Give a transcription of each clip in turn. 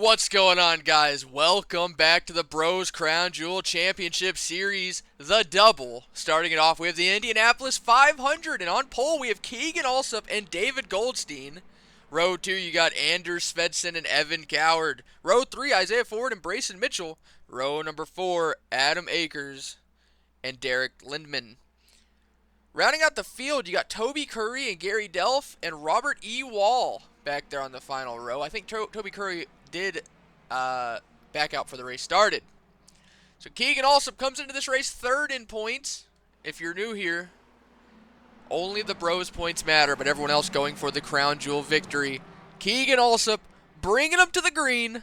What's going on, guys? Welcome back to the Bros Crown Jewel Championship Series, the double. Starting it off, we have the Indianapolis 500, and on pole we have Keegan Alsop and David Goldstein. Row 2, you got Anders Svensson and Evan Coward. Row 3, Isaiah Ford and Brayson Mitchell. Row number 4, Adam Akers and Derek Lindman. Rounding out the field, you got Toby Curry and Gary Delph and Robert E. Wall back there on the final row. I think Toby Curry did back out before the race started. So Keegan Alsop comes into this race third in points. If you're new here, only the bros points matter, but everyone else going for the crown jewel victory. Keegan Alsop bringing them to the green.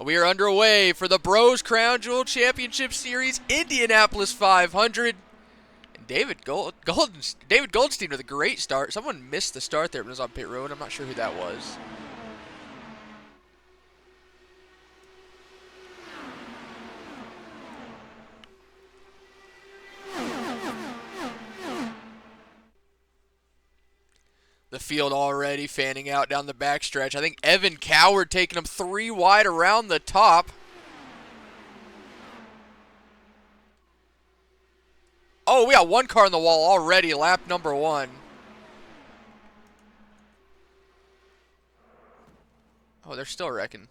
We are underway for the Bros Crown Jewel Championship Series Indianapolis 500. And David Goldstein with a great start. Someone missed the start there when it was on pit road. I'm not sure who that was. The field already fanning out down the backstretch. I think Evan Coward taking him 3 wide around the top. Oh, we got one car on the wall already, lap number 1. Oh, they're still wrecking.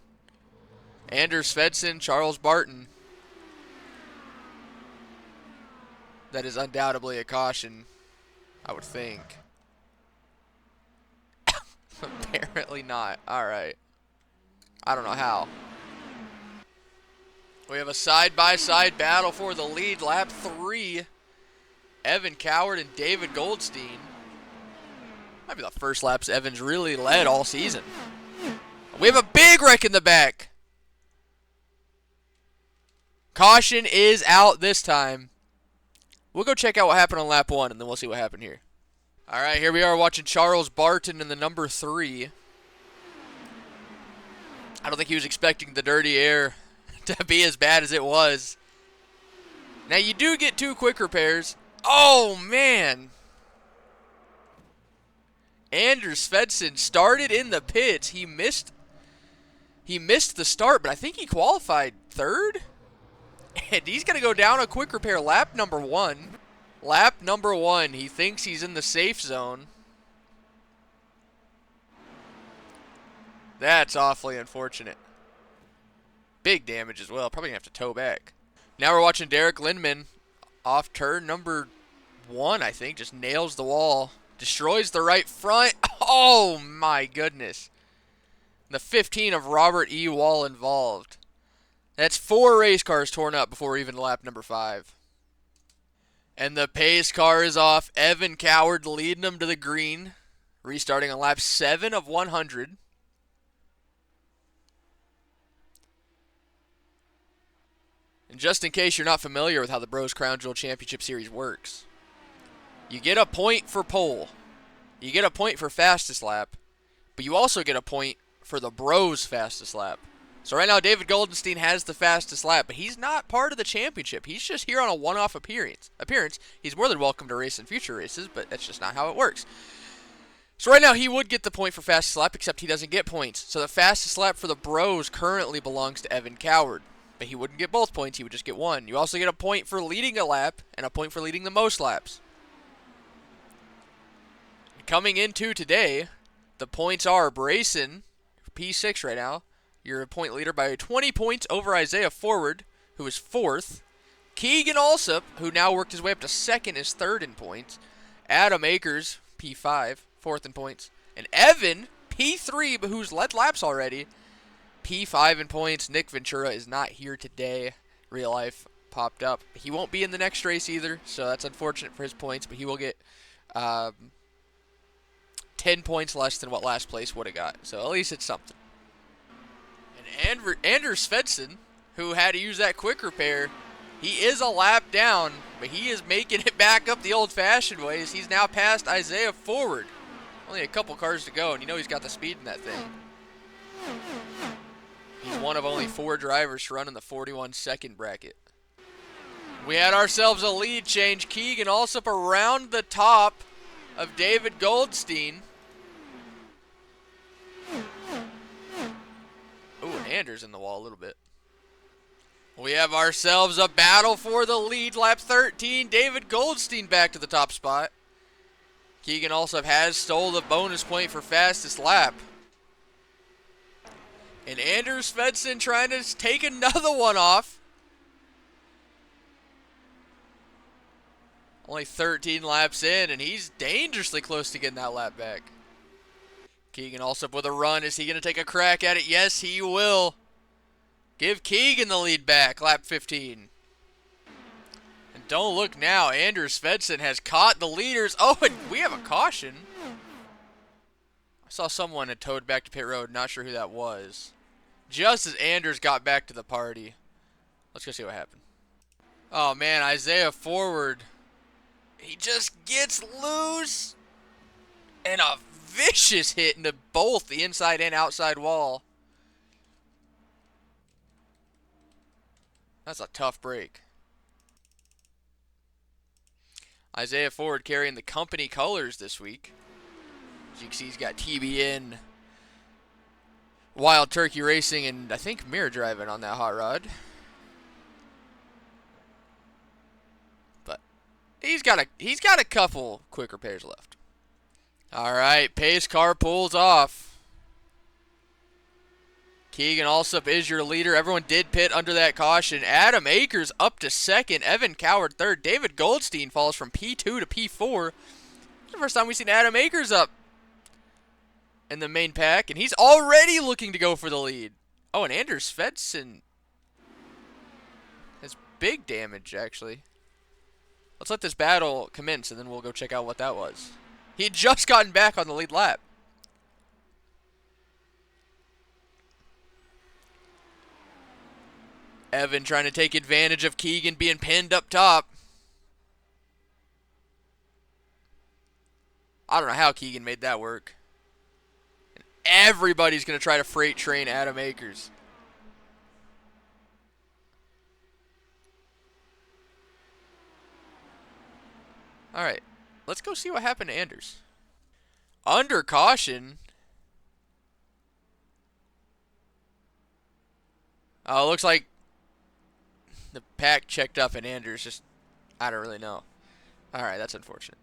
Anders Svensson, Charles Barton. That is undoubtedly a caution, I would think. Apparently not. Alright. I don't know how. We have a side-by-side battle for the lead. Lap 3. Evan Coward and David Goldstein. Might be the first laps Evan's really led all season. We have a big wreck in the back. Caution is out this time. We'll go check out what happened on lap 1, and then we'll see what happened here. All right, here we are watching Charles Barton in the number 3. I don't think he was expecting the dirty air to be as bad as it was. Now, you do get 2 quick repairs. Oh, man. Anders Svensson started in the pits. He missed the start, but I think he qualified 3rd. And he's going to go down a quick repair lap number 1. Lap number 1, he thinks he's in the safe zone. That's awfully unfortunate. Big damage as well. Probably going to have to tow back. Now we're watching Derek Lindman off turn number 1, I think. Just nails the wall. Destroys the right front. Oh, my goodness. The 15 of Robert E. Wall involved. That's 4 race cars torn up before even lap number 5. And the pace car is off. Evan Coward leading them to the green. Restarting on lap 7 of 100. And just in case you're not familiar with how the Bros Crown Jewel Championship Series works, you get a point for pole. You get a point for fastest lap. But you also get a point for the Bros fastest lap. So right now, David Goldstein has the fastest lap, but he's not part of the championship. He's just here on a one-off appearance. He's more than welcome to race in future races, but that's just not how it works. So right now, he would get the point for fastest lap, except he doesn't get points. So the fastest lap for the Bros currently belongs to Evan Coward. But he wouldn't get both points, he would just get 1. You also get a point for leading a lap, and a point for leading the most laps. Coming into today, the points are Brayson, P6 right now. You're a point leader by 20 points over Isaiah Ford, who is 4th. Keegan Alsop, who now worked his way up to 2nd, is 3rd in points. Adam Akers, P5, 4th in points. And Evan, P3, but who's led laps already, P5 in points. Nick Ventura is not here today. Real life popped up. He won't be in the next race either, so that's unfortunate for his points, but he will get 10 points less than what last place would have got. So at least it's something. And Anders Svensson, who had to use that quick repair, he is a lap down, but he is making it back up the old-fashioned ways. He's now passed Isaiah Ford. Only a couple cars to go, and you know he's got the speed in that thing. He's one of only 4 drivers to run in the 41-second bracket. We had ourselves a lead change. Keegan Alsop around the top of David Goldstein. Anders in the wall a little bit. We have ourselves a battle for the lead. Lap 13, David Goldstein back to the top spot. Keegan also has stole the bonus point for fastest lap. And Anders Svensson trying to take another one off. Only 13 laps in, and he's dangerously close to getting that lap back. Keegan also with a run. Is he going to take a crack at it? Yes, he will. Give Keegan the lead back, lap 15. And don't look now, Anders Svensson has caught the leaders. Oh, and we have a caution. I saw someone had towed back to pit road. Not sure who that was. Just as Anders got back to the party. Let's go see what happened. Oh, man, Isaiah Forward. He just gets loose. And a vicious hit into both the inside and outside wall. That's a tough break. Isaiah Forward carrying the company colors this week. As you can see, he's got TBN, Wild Turkey Racing, and I think Mirror Drivin on that hot rod. But he's got a couple quick repairs left. All right, pace car pulls off. Keegan Alsup is your leader. Everyone did pit under that caution. Adam Akers up to second. Evan Coward third. David Goldstein falls from P2 to P4. It's the first time we've seen Adam Akers up in the main pack, and he's already looking to go for the lead. Oh, and Anders Svensson has big damage, actually. Let's let this battle commence, and then we'll go check out what that was. He had just gotten back on the lead lap. Evan trying to take advantage of Keegan being pinned up top. I don't know how Keegan made that work. And everybody's going to try to freight train Adam Akers. All right, let's go see what happened to Anders. Under caution. Oh, it looks like the pack checked up and Anders just, I don't really know. All right, that's unfortunate.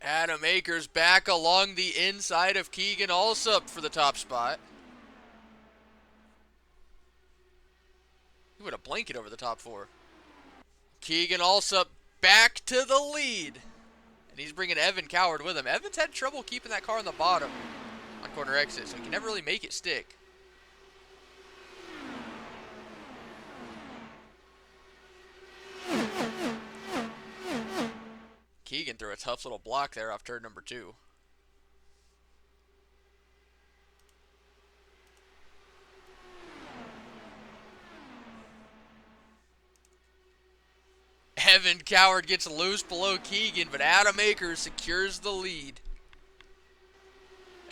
Adam Akers back along the inside of Keegan Alsup for the top spot. He put a blanket over the top four. Keegan Alsup back to the lead. And he's bringing Evan Coward with him. Evan's had trouble keeping that car on the bottom on corner exit, so he can never really make it stick. Keegan threw a tough little block there off turn number 2. Evan Coward gets loose below Keegan, but Adam Akers secures the lead.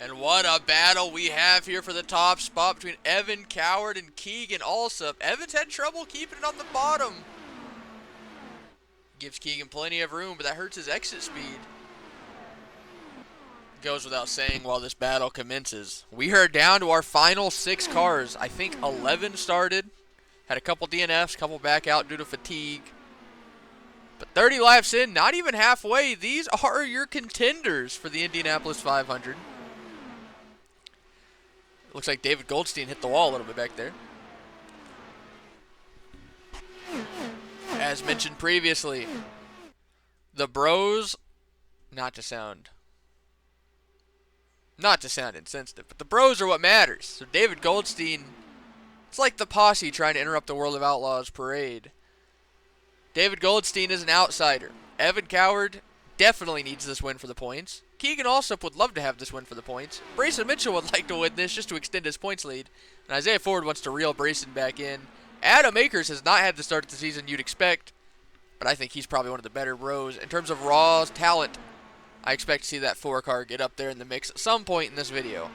And what a battle we have here for the top spot between Evan Coward and Keegan Alsup. Evan's had trouble keeping it on the bottom. Gives Keegan plenty of room, but that hurts his exit speed. Goes without saying while this battle commences. We are down to our final 6 cars. I think 11 started. Had a couple DNFs, couple back out due to fatigue. But 30 laps in, not even halfway. These are your contenders for the Indianapolis 500. Looks like David Goldstein hit the wall a little bit back there. As mentioned previously, the bros, not to sound insensitive, but the bros are what matters. So David Goldstein, it's like the posse trying to interrupt the World of Outlaws parade. David Goldstein is an outsider. Evan Coward definitely needs this win for the points. Keegan Alsup would love to have this win for the points. Brayson Mitchell would like to win this just to extend his points lead. And Isaiah Ford wants to reel Brayson back in. Adam Akers has not had the start of the season you'd expect, but I think he's probably one of the better bros. In terms of raw talent, I expect to see that 4-car get up there in the mix at some point in this video.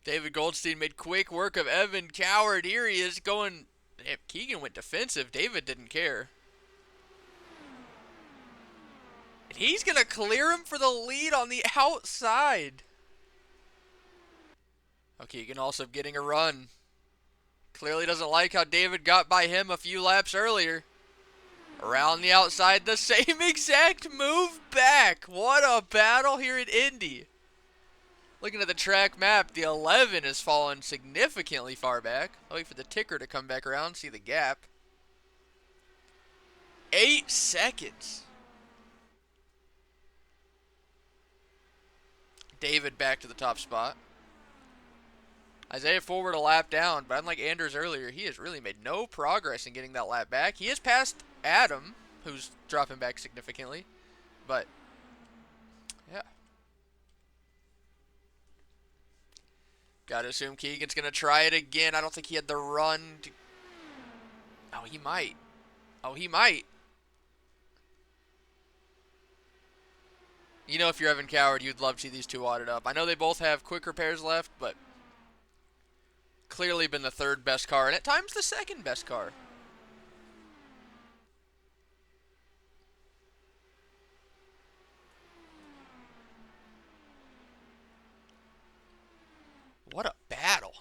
David Goldstein made quick work of Evan Coward. Here he is going. If Keegan went defensive, David didn't care. And he's going to clear him for the lead on the outside. Oh, Keegan also getting a run. Clearly doesn't like how David got by him a few laps earlier. Around the outside, the same exact move back. What a battle here at Indy. Looking at the track map, the 11 has fallen significantly far back. I'll wait for the ticker to come back around, see the gap. 8 seconds. David back to the top spot. Isaiah forward a lap down, but unlike Anders earlier, he has really made no progress in getting that lap back. He has passed Adam, who's dropping back significantly, but yeah. Gotta assume Keegan's gonna try it again. I don't think he had the run to... Oh, he might. Oh, he might. You know, if you're Evan Coward, you'd love to see these two wadded up. I know they both have quick repairs left, but clearly been the third best car, and at times the second best car. What a battle.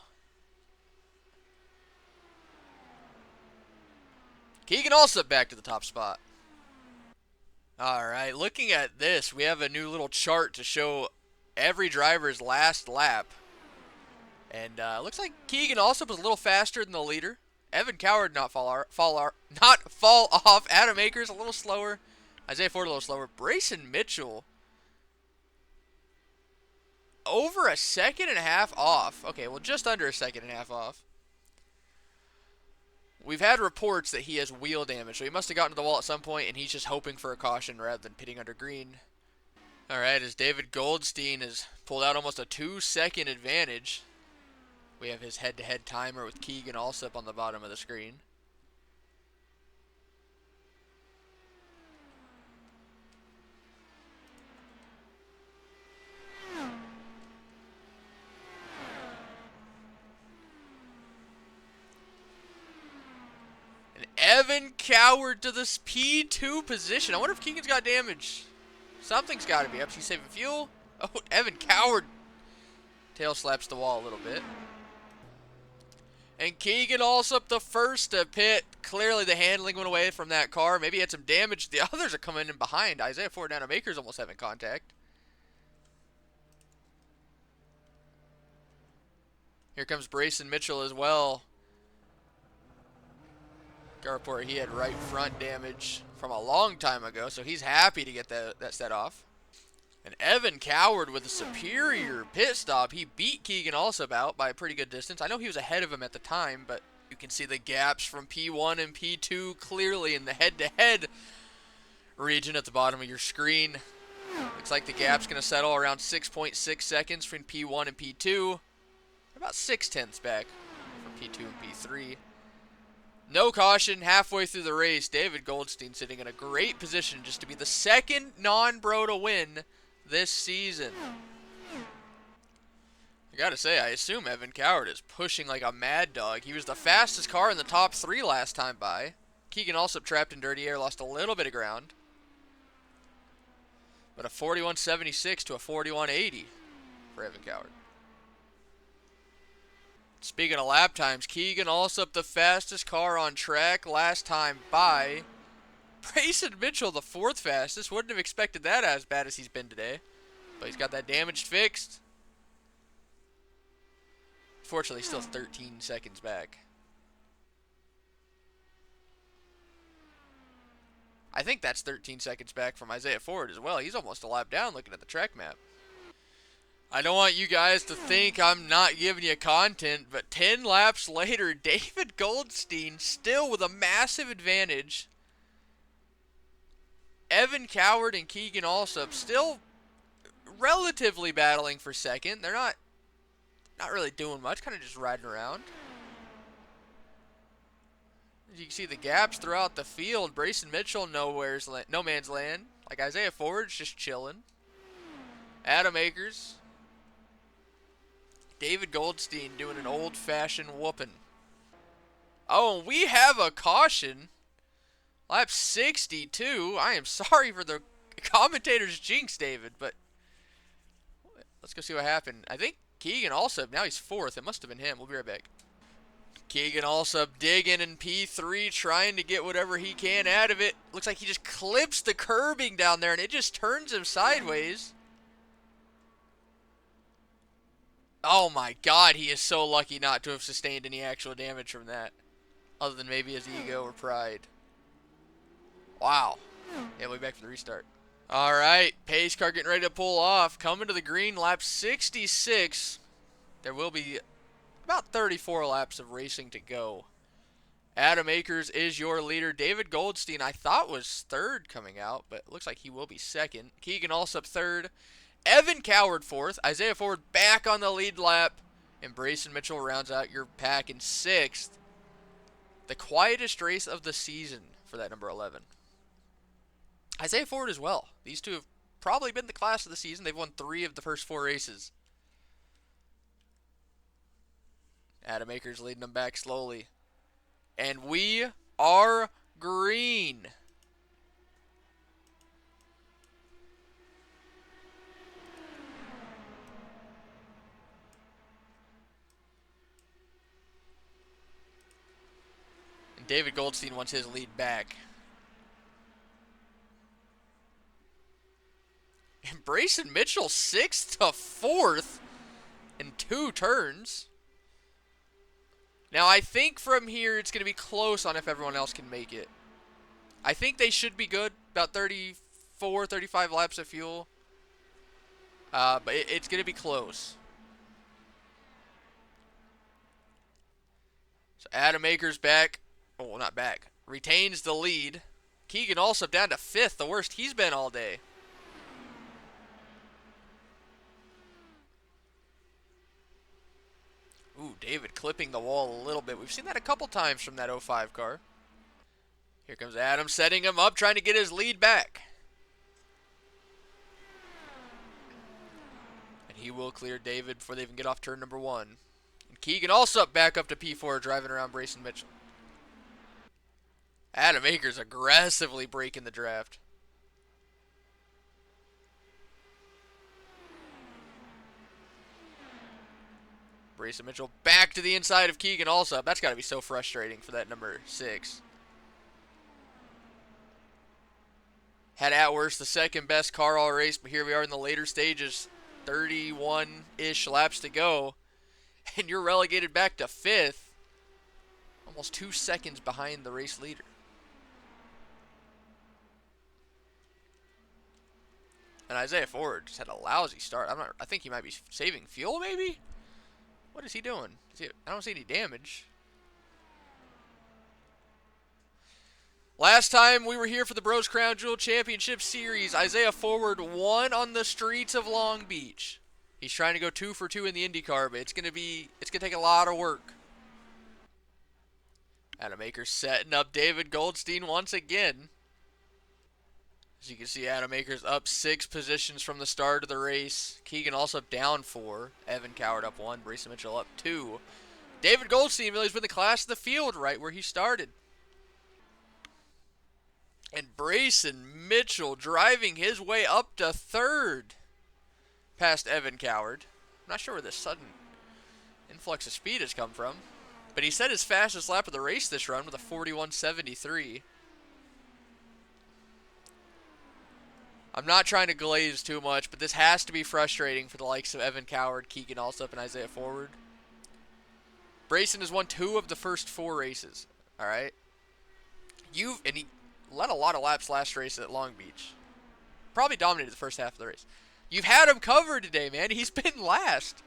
Keegan also back to the top spot. Alright, looking at this, we have a new little chart to show every driver's last lap. And looks like Keegan also was a little faster than the leader. Evan Coward not fall off. Adam Akers a little slower. Isaiah Ford a little slower. Brayson Mitchell over a second and a half off. Okay, well, just under a second and a half off. We've had reports that he has wheel damage, so he must have gotten to the wall at some point, and he's just hoping for a caution rather than pitting under green. Alright, as David Goldstein has pulled out almost a 2-second advantage. We have his head-to-head timer with Keegan Allsup on the bottom of the screen. And Evan Coward to this P2 position. I wonder if Keegan's got damage. Something's got to be up. He's saving fuel. Oh, Evan Coward tail slaps the wall a little bit. And Keegan Allsup the first to pit. Clearly the handling went away from that car. Maybe he had some damage. The others are coming in behind. Isaiah Ford and Adam Akers almost having contact. Here comes Brayson Mitchell as well. Got report he had right front damage from a long time ago, so he's happy to get that set off. And Evan Coward with a superior pit stop. He beat Keegan Allsup out by a pretty good distance. I know he was ahead of him at the time, but you can see the gaps from P1 and P2 clearly in the head-to-head region at the bottom of your screen. Looks like the gap's going to settle around 6.6 seconds between P1 and P2. About 0.6 back from P2 and P3. No caution halfway through the race. David Goldstein sitting in a great position just to be the second non-bro to win this season. I gotta say, I assume Evan Coward is pushing like a mad dog. He was the fastest car in the top 3 last time by. Keegan also trapped in dirty air, lost a little bit of ground. But a 41.76 to a 41.80 for Evan Coward. Speaking of lap times, Keegan Allsup the fastest car on track last time by. Brayson Mitchell the 4th fastest. Wouldn't have expected that as bad as he's been today. But he's got that damage fixed. Fortunately, still 13 seconds back. I think that's 13 seconds back from Isaiah Ford as well. He's almost a lap down looking at the track map. I don't want you guys to think I'm not giving you content, but 10 laps later, David Goldstein still with a massive advantage. Evan Coward and Keegan Allsup still relatively battling for second. They're not really doing much, kind of just riding around. As you can see the gaps throughout the field. Brayson Mitchell no man's land. Like Isaiah Ford's just chilling. Adam Akers. David Goldstein doing an old-fashioned whooping. Oh, and we have a caution. Lap 62. I am sorry for the commentator's jinx, David, but let's go see what happened. I think Keegan also, now he's 4th. It must have been him. We'll be right back. Keegan also digging in P3, trying to get whatever he can out of it. Looks like he just clips the curbing down there, and it just turns him sideways. Oh my god, he is so lucky not to have sustained any actual damage from that. Other than maybe his ego or pride. Wow. Yeah, we'll be back for the restart. Alright, pace car getting ready to pull off. Coming to the green, lap 66. There will be about 34 laps of racing to go. Adam Akers is your leader. David Goldstein, I thought was 3rd coming out, but looks like he will be 2nd. Keegan Allsup 3rd. Evan Coward 4th. Isaiah Ford back on the lead lap. And Brayson Mitchell rounds out your pack in 6th. The quietest race of the season for that number 11. Isaiah Ford as well. These two have probably been the class of the season. They've won 3 of the first 4 races. Adam Akers leading them back slowly. And we are green. And David Goldstein wants his lead back. And Brayson Mitchell 6th to 4th in 2 turns. Now, I think from here it's going to be close on if everyone else can make it. I think they should be good. About 34, 35 laps of fuel. But it's going to be close. So Adam Akers back. Oh, not back. Retains the lead. Keegan also down to 5th. The worst he's been all day. Ooh, David clipping the wall a little bit. We've seen that a couple times from that 05 car. Here comes Adam setting him up, trying to get his lead back. And he will clear David before they even get off turn number 1. And Keegan also back up to P4, driving around Brayson Mitchell. Adam Akers aggressively breaking the draft. Brayson Mitchell back to the inside of Keegan also. That's got to be so frustrating for that number 6. Had Atworth the 2nd best car all race, but here we are in the later stages. 31-ish laps to go. And you're relegated back to 5th. Almost 2 seconds behind the race leader. And Isaiah Ford just had a lousy start. I think he might be saving fuel, maybe? What is he doing? I don't see any damage. Last time we were here for the Bros Crown Jewel Championship Series, Isaiah Ford won on the streets of Long Beach. He's trying to go 2 for 2 in the IndyCar, but it's gonna take a lot of work. Adam Akers setting up David Goldstein once again. As you can see, Adam Akers up 6 positions from the start of the race. Keegan also down 4. Evan Coward up 1. Brayson Mitchell up 2. David Goldstein really has been the class of the field right where he started. And Brayson Mitchell driving his way up to 3rd past Evan Coward. I'm not sure where this sudden influx of speed has come from. But he set his fastest lap of the race this run with a 41.73. I'm not trying to glaze too much, but this has to be frustrating for the likes of Evan Coward, Keegan Allsup, and Isaiah Ford. Brayson has won 2 of the first 4 races. All right, and he led a lot of laps last race at Long Beach. Probably dominated the first half of the race. You've had him covered today, man. He's been last,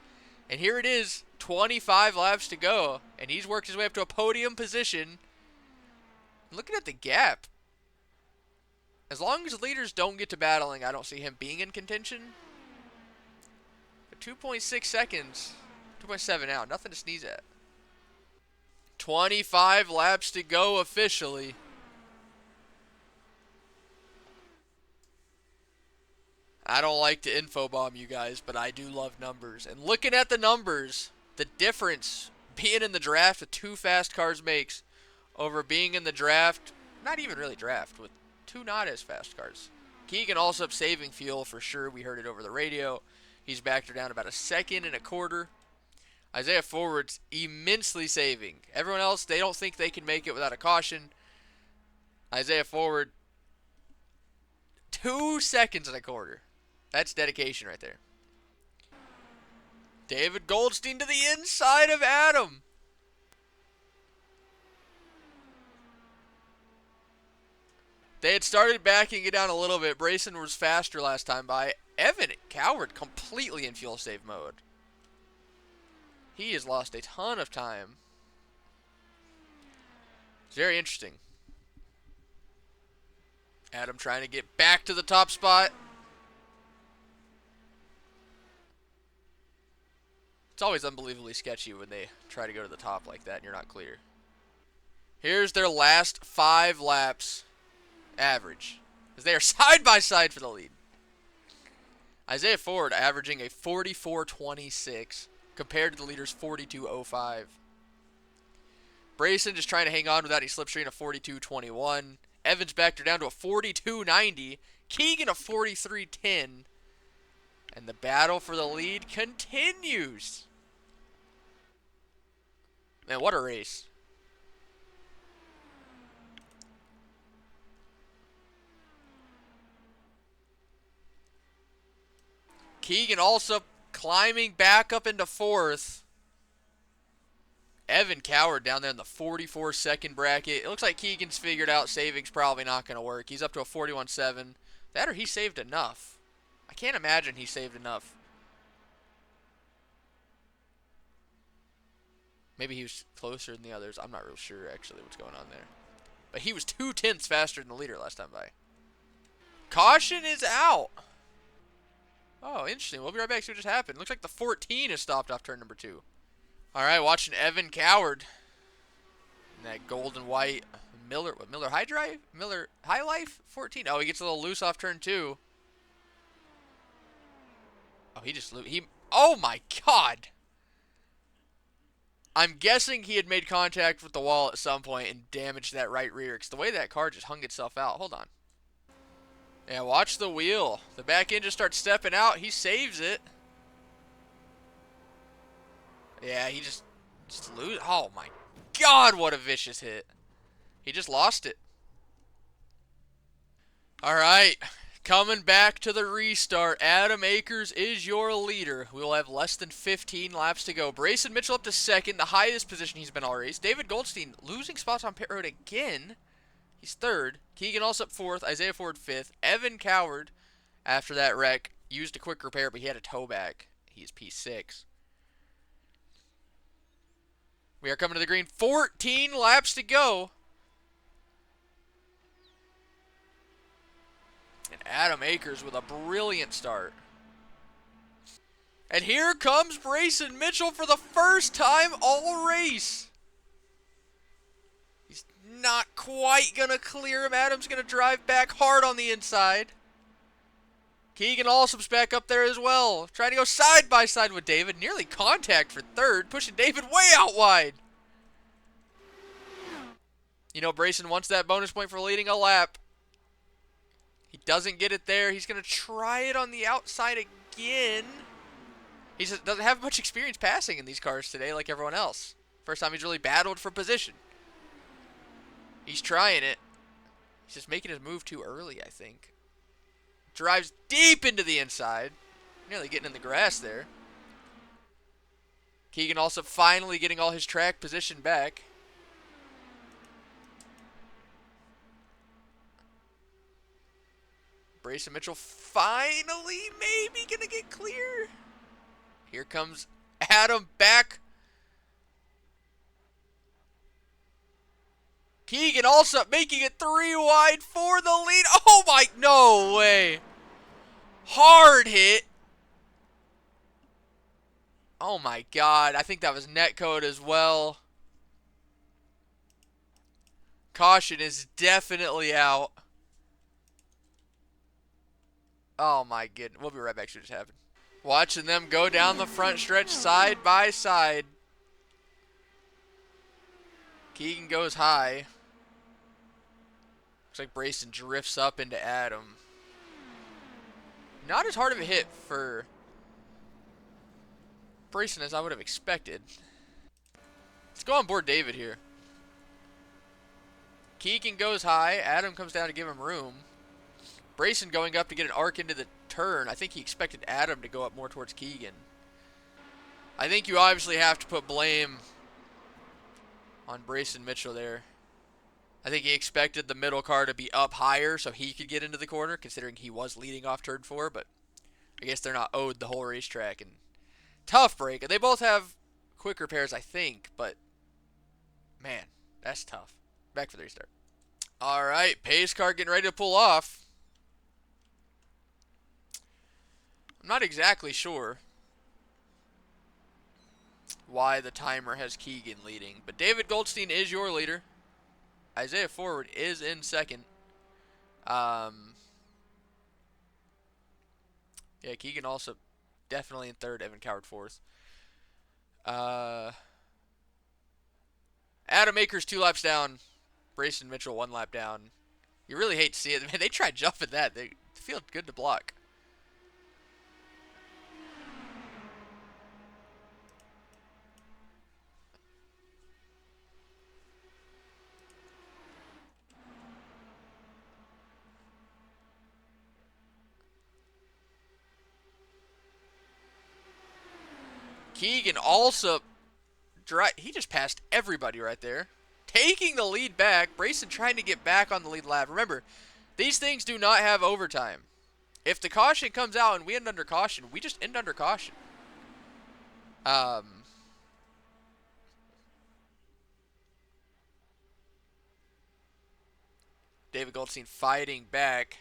and here it is, 25 laps to go, and he's worked his way up to a podium position. Looking at the gap. As long as leaders don't get to battling, I don't see him being in contention. But 2.6 seconds, 2.7 now, nothing to sneeze at. 25 laps to go officially. I don't like to info bomb you guys, but I do love numbers. And looking at the numbers, the difference being in the draft with 2 fast cars makes over being in the draft, not even really draft, with 2 not as fast cars. Keegan also saving fuel for sure. We heard it over the radio. He's backed her down about a second and a quarter. Isaiah Forward's immensely saving. Everyone else, they don't think they can make it without a caution. Isaiah Forward, 2 seconds and a quarter. That's dedication right there. David Goldstein to the inside of Adam. They had started backing it down a little bit. Brayson was faster last time by. Evan Coward completely in fuel save mode. He has lost a ton of time. It's very interesting. Adam trying to get back to the top spot. It's always unbelievably sketchy when they try to go to the top like that and you're not clear. Here's their last 5 laps average, as they are side by side for the lead. Isaiah Ford averaging a 44.26 compared to the leader's 42.05. Brayson just trying to hang on without any slipstream of 42.21. Evans backed her down to a 42.90. Keegan a 43.10. And the battle for the lead continues. Man, what a race. Keegan also climbing back up into 4th. Evan Coward down there in the 44-second bracket. It looks like Keegan's figured out saving's probably not going to work. He's up to a 41.7. That or he saved enough. I can't imagine he saved enough. Maybe he was closer than the others. I'm not real sure actually what's going on there. But he was 2/10 faster than the leader last time by. Caution is out. Oh, interesting. We'll be right back. See what just happened. Looks like the 14 is stopped off turn number 2. All right, watching Evan Coward. And that gold and white Miller High Drive? Miller High Life 14. Oh, he gets a little loose off turn 2. Oh, oh my God. I'm guessing he had made contact with the wall at some point and damaged that right rear, because the way that car just hung itself out. Hold on. Yeah, watch the wheel. The back end just starts stepping out. He saves it. Yeah, he just lose. Oh my God, what a vicious hit. He just lost it. All right, coming back to the restart. Adam Akers is your leader. We will have less than 15 laps to go. Brayson Mitchell up to 2nd, the highest position he's been all race. David Goldstein losing spots on pit road again. He's 3rd. Keegan also up 4th. Isaiah Ford 5th. Evan Coward, after that wreck, used a quick repair, but he had a tow back. He is P6. We are coming to the green. 14 laps to go. And Adam Akers with a brilliant start. And here comes Brayson Mitchell for the first time all race. He's not quite going to clear him. Adam's going to drive back hard on the inside. Keegan Alsop's back up there as well. Trying to go side by side with David. Nearly contact for 3rd. Pushing David way out wide. You know, Brayson wants that bonus point for leading a lap. He doesn't get it there. He's going to try it on the outside again. He just doesn't have much experience passing in these cars today like everyone else. First time he's really battled for position. He's trying it. He's just making his move too early, I think. Drives deep into the inside. Nearly getting in the grass there. Keegan also finally getting all his track position back. Brayson Mitchell finally maybe going to get clear. Here comes Adam back. Keegan also making it 3 wide for the lead. Oh my, no way. Hard hit. Oh my God, I think that was netcode as well. Caution is definitely out. Oh my goodness. We'll be right back. See what just happened. Watching them go down the front stretch side by side. Keegan goes high. Looks like Brayson drifts up into Adam. Not as hard of a hit for racing as I would have expected. Let's go on board David here. Keegan goes high. Adam comes down to give him room. Brayson going up to get an arc into the turn. I think he expected Adam to go up more towards Keegan. I think you obviously have to put blame on Brayson Mitchell there. I think he expected the middle car to be up higher so he could get into the corner, considering he was leading off turn 4, but I guess they're not owed the whole racetrack. And tough break. They both have quick repairs, I think, but man, that's tough. Back for the restart. All right, pace car getting ready to pull off. I'm not exactly sure why the timer has Keegan leading, but David Goldstein is your leader. Isaiah Forward is in second. Yeah, Keegan also definitely in third. Evan Coward fourth. Adam Akers 2 laps down. Brayson Mitchell 1 lap down. You really hate to see it. Man, they tried jumping that. They feel good to block. Keegan also, he just passed everybody right there. Taking the lead back. Brayson trying to get back on the lead lap. Remember, these things do not have overtime. If the caution comes out and we end under caution, we just end under caution. David Goldstein fighting back.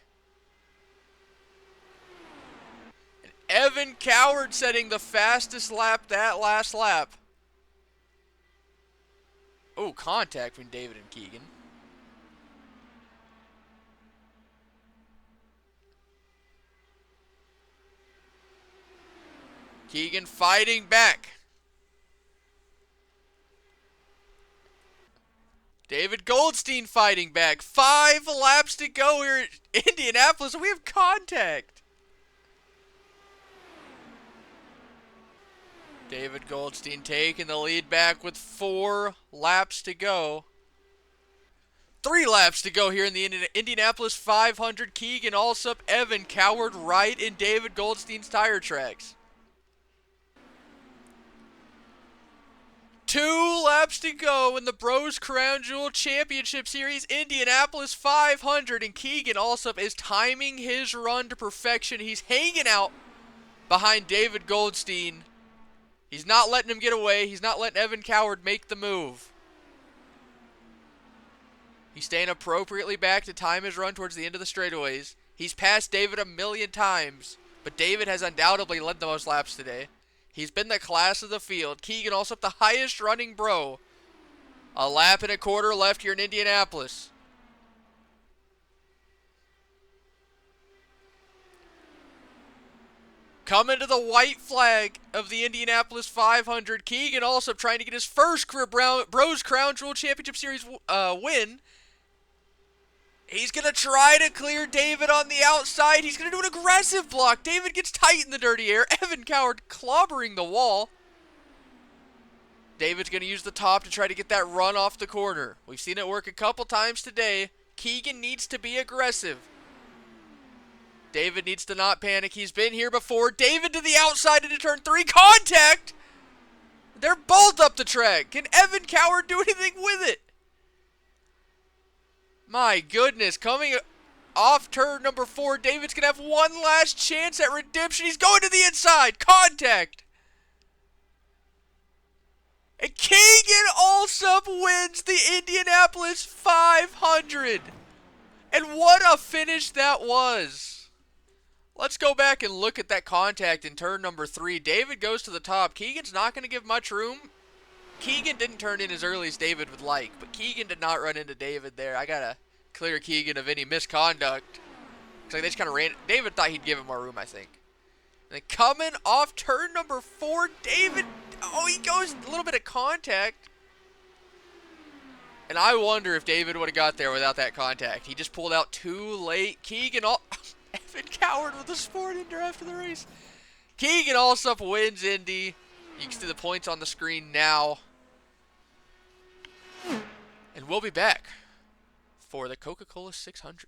And Evan Coward setting the fastest lap that last lap. Oh, contact between David and Keegan. Keegan fighting back. David Goldstein fighting back. 5 laps to go here at Indianapolis. We have contact. David Goldstein taking the lead back with 4 laps to go. 3 laps to go here in the Indianapolis 500. Keegan, Alsup, Evan Coward right in David Goldstein's tire tracks. 2 laps to go in the Bros Crown Jewel Championship Series Indianapolis 500, and Keegan Alsup is timing his run to perfection. He's hanging out behind David Goldstein. He's not letting him get away. He's not letting Evan Coward make the move. He's staying appropriately back to time his run towards the end of the straightaways. He's passed David a million times, but David has undoubtedly led the most laps today. He's been the class of the field. Keegan also the highest running bro. A lap and a quarter left here in Indianapolis. Coming to the white flag of the Indianapolis 500. Keegan also trying to get his first career Bros Crown Jewel Championship Series win. He's going to try to clear David on the outside. He's going to do an aggressive block. David gets tight in the dirty air. Evan Coward clobbering the wall. David's going to use the top to try to get that run off the corner. We've seen it work a couple times today. Keegan needs to be aggressive. David needs to not panic. He's been here before. David to the outside into turn 3. Contact! They're both up the track. Can Evan Coward do anything with it? My goodness, coming off turn number 4, David's going to have one last chance at redemption. He's going to the inside. Contact. And Keegan Alsup wins the Indianapolis 500. And what a finish that was. Let's go back and look at that contact in turn number 3. David goes to the top. Keegan's not going to give much room. Keegan didn't turn in as early as David would like, but Keegan did not run into David there. I got to clear Keegan of any misconduct. Looks like they just kind of ran. David thought he'd give him more room, I think. And then coming off turn number 4, David, he goes a little bit of contact. And I wonder if David would have got there without that contact. He just pulled out too late. Keegan, Evan Coward with a sport ender after the race. Keegan Alsup wins Indy. You can see the points on the screen now. And we'll be back for the Coca-Cola 600.